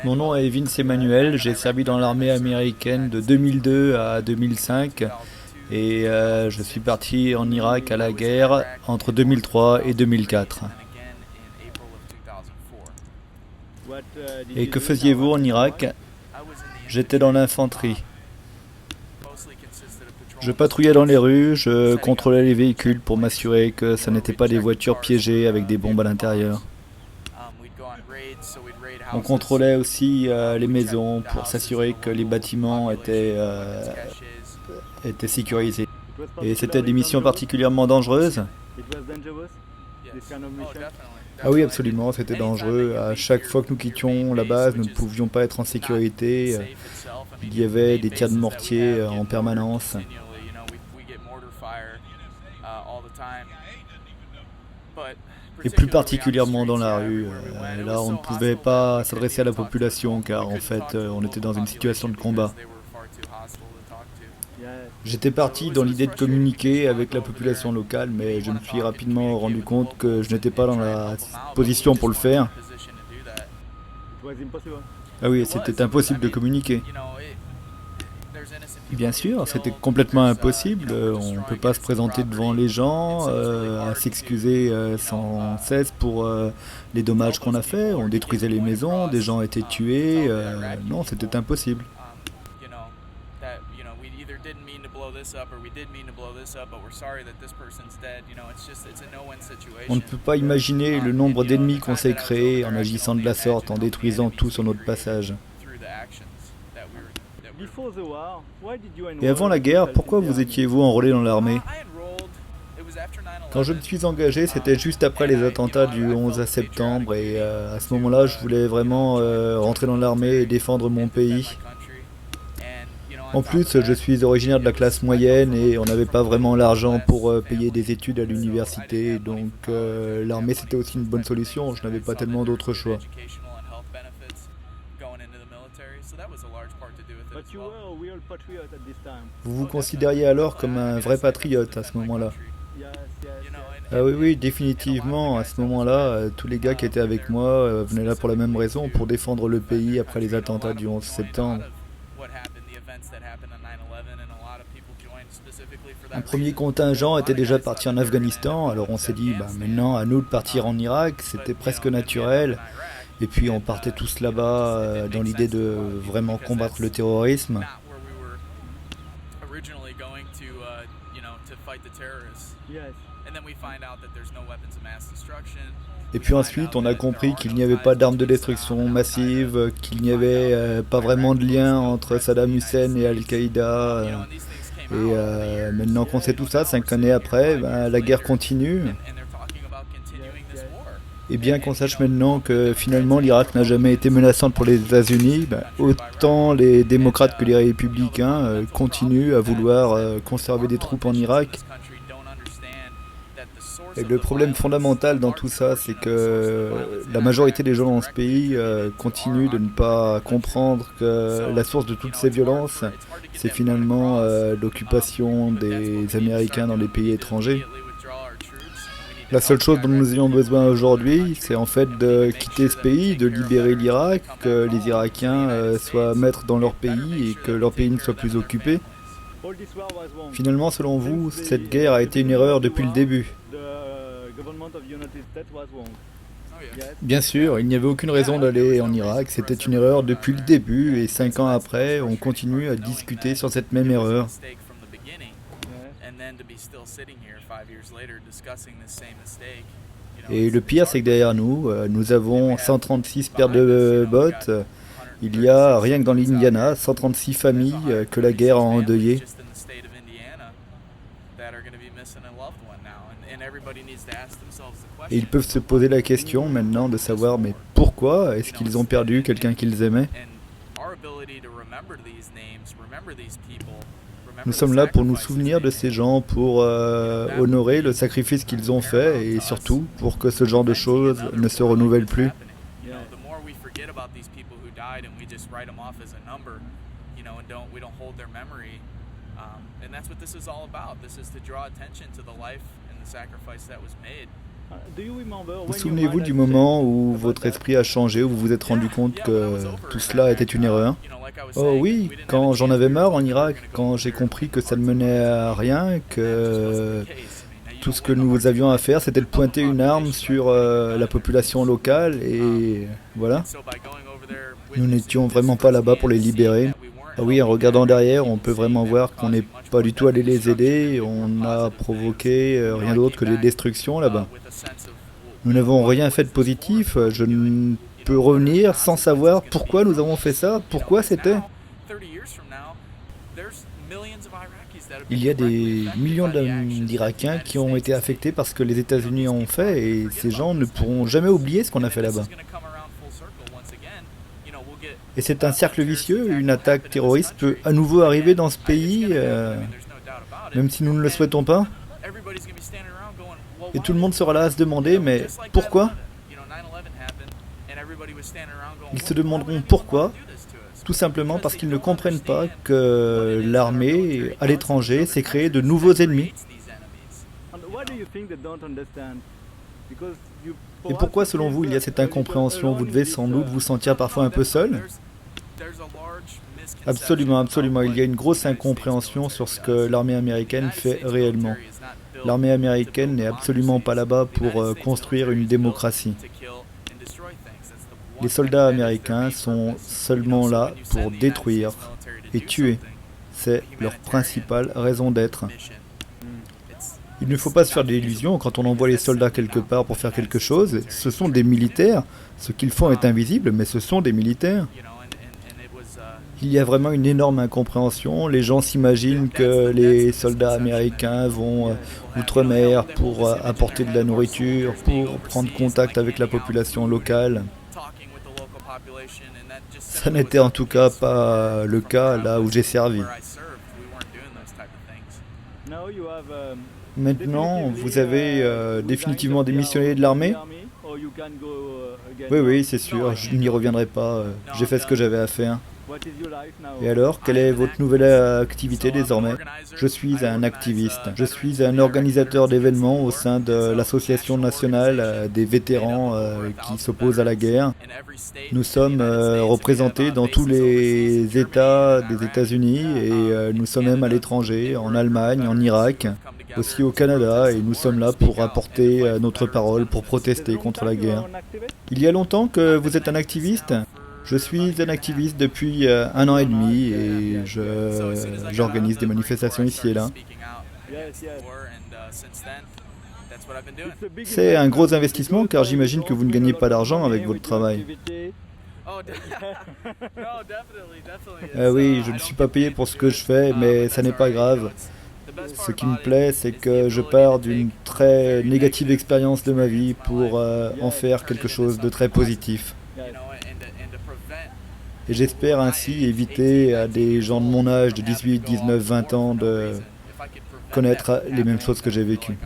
Mon nom est Vince Emmanuel, j'ai servi dans l'armée américaine de 2002 à 2005 et je suis parti en Irak à la guerre entre 2003 et 2004. Et que faisiez-vous en Irak? J'étais dans l'infanterie. Je patrouillais dans les rues, je contrôlais les véhicules pour m'assurer que ce n'étaient pas des voitures piégées avec des bombes à l'intérieur. On contrôlait aussi les maisons pour s'assurer que les bâtiments étaient sécurisés. Et c'était des missions particulièrement dangereuses? Ah oui, absolument, c'était dangereux. À chaque fois que nous quittions la base, nous ne pouvions pas être en sécurité. Il y avait des tirs de mortier en permanence. Et plus particulièrement dans la rue. Là, on ne pouvait pas s'adresser à la population car en fait, on était dans une situation de combat. J'étais parti dans l'idée de communiquer avec la population locale, mais je me suis rapidement rendu compte que je n'étais pas dans la position pour le faire. Ah oui, c'était impossible de communiquer. Bien sûr, c'était complètement impossible. On ne peut pas se présenter devant les gens, à s'excuser sans cesse pour les dommages qu'on a faits. On détruisait les maisons, des gens étaient tués. Non, c'était impossible. On ne peut pas imaginer le nombre d'ennemis qu'on s'est créé en agissant de la sorte, en détruisant tout sur notre passage. Et avant la guerre, pourquoi vous étiez-vous enrôlé dans l'armée? Quand je me suis engagé, c'était juste après les attentats du 11 septembre et à ce moment-là, je voulais vraiment rentrer dans l'armée et défendre mon pays. En plus, je suis originaire de la classe moyenne et on n'avait pas vraiment l'argent pour payer des études à l'université, donc l'armée c'était aussi une bonne solution, je n'avais pas tellement d'autres choix. Vous vous considériez alors comme un vrai patriote à ce moment-là? Ah oui, oui, définitivement, à ce moment-là, tous les gars qui étaient avec moi venaient là pour la même raison, pour défendre le pays après les attentats du 11 septembre. Un premier contingent était déjà parti en Afghanistan, alors on s'est dit, bah, maintenant à nous de partir en Irak, c'était presque naturel. Et puis on partait tous là-bas dans l'idée de vraiment combattre le terrorisme. Et puis ensuite, on a compris qu'il n'y avait pas d'armes de destruction massive, qu'il n'y avait pas vraiment de lien entre Saddam Hussein et Al-Qaïda. Et maintenant qu'on sait tout ça, 5 années après, ben, la guerre continue. Et bien qu'on sache maintenant que finalement l'Irak n'a jamais été menaçante pour les États-Unis, ben, autant les démocrates que les républicains continuent à vouloir conserver des troupes en Irak. Et le problème fondamental dans tout ça, c'est que la majorité des gens dans ce pays continuent de ne pas comprendre que la source de toutes ces violences, c'est finalement l'occupation des Américains dans les pays étrangers. La seule chose dont nous ayons besoin aujourd'hui, c'est en fait de quitter ce pays, de libérer l'Irak, que les Irakiens soient maîtres dans leur pays et que leur pays ne soit plus occupé. Finalement, selon vous, cette guerre a été une erreur depuis le début. Bien sûr, il n'y avait aucune raison d'aller en Irak, c'était une erreur depuis le début et 5 ans après, on continue à discuter sur cette même erreur. Et le pire, c'est que derrière nous, nous avons 136 paires de bottes. Il y a, rien que dans l'Indiana, 136 familles que la guerre a endeuillées. Et ils peuvent se poser la question maintenant de savoir, mais pourquoi est-ce qu'ils ont perdu quelqu'un qu'ils aimaient? Nous sommes là pour nous souvenir de ces gens, pour honorer le sacrifice qu'ils ont fait et surtout pour que ce genre de choses ne se renouvelle plus. Vous souvenez-vous du moment où votre esprit a changé, où vous vous êtes rendu compte que tout cela était une erreur? Oh oui, quand j'en avais marre en Irak, quand j'ai compris que ça ne menait à rien, que tout ce que nous avions à faire, c'était de pointer une arme sur la population locale et voilà. Nous n'étions vraiment pas là-bas pour les libérer. Ah oui, en regardant derrière, on peut vraiment voir qu'on n'est pas du tout allé les aider. On a provoqué rien d'autre que des destructions là-bas. Nous n'avons rien fait de positif. Je ne peux revenir sans savoir pourquoi nous avons fait ça, pourquoi c'était. Il y a des millions d'Irakiens qui ont été affectés par ce que les États-Unis ont fait et ces gens ne pourront jamais oublier ce qu'on a fait là-bas. Et c'est un cercle vicieux, une attaque terroriste peut à nouveau arriver dans ce pays, même si nous ne le souhaitons pas. Et tout le monde sera là à se demander, mais pourquoi? Ils se demanderont pourquoi, tout simplement parce qu'ils ne comprennent pas que l'armée à l'étranger s'est créée de nouveaux ennemis. Et pourquoi, selon vous, il y a cette incompréhension? Vous devez sans doute vous sentir parfois un peu seul? Absolument, absolument. Il y a une grosse incompréhension sur ce que l'armée américaine fait réellement. L'armée américaine n'est absolument pas là-bas pour construire une démocratie. Les soldats américains sont seulement là pour détruire et tuer. C'est leur principale raison d'être. Il ne faut pas se faire d'illusions quand on envoie les soldats quelque part pour faire quelque chose. Ce sont des militaires. Ce qu'ils font est invisible, mais ce sont des militaires. Il y a vraiment une énorme incompréhension. Les gens s'imaginent que les soldats américains vont outre-mer pour apporter de la nourriture, pour prendre contact avec la population locale. Ça n'était en tout cas pas le cas là où j'ai servi. Maintenant, vous avez définitivement démissionné de l'armée? Oui, oui, c'est sûr, je n'y reviendrai pas. J'ai fait ce que j'avais à faire. Et alors, quelle est votre nouvelle activité désormais? Je suis un activiste. Je suis un organisateur d'événements au sein de l'Association nationale des vétérans qui s'opposent à la guerre. Nous sommes représentés dans tous les États des États-Unis et nous sommes même à l'étranger, en Allemagne, en Irak, aussi au Canada, et nous sommes là pour apporter notre parole, pour protester contre la guerre. Il y a longtemps que vous êtes un activiste? Je suis un activiste depuis 1 an et demi et j'organise des manifestations ici et là. C'est un gros investissement car j'imagine que vous ne gagnez pas d'argent avec votre travail. Oui, je ne suis pas payé pour ce que je fais, mais ça n'est pas grave. Ce qui me plaît, c'est que je pars d'une très négative expérience de ma vie pour en faire quelque chose de très positif. Et j'espère ainsi éviter à des gens de mon âge, de 18, 19, 20 ans, de connaître les mêmes choses que j'ai vécues.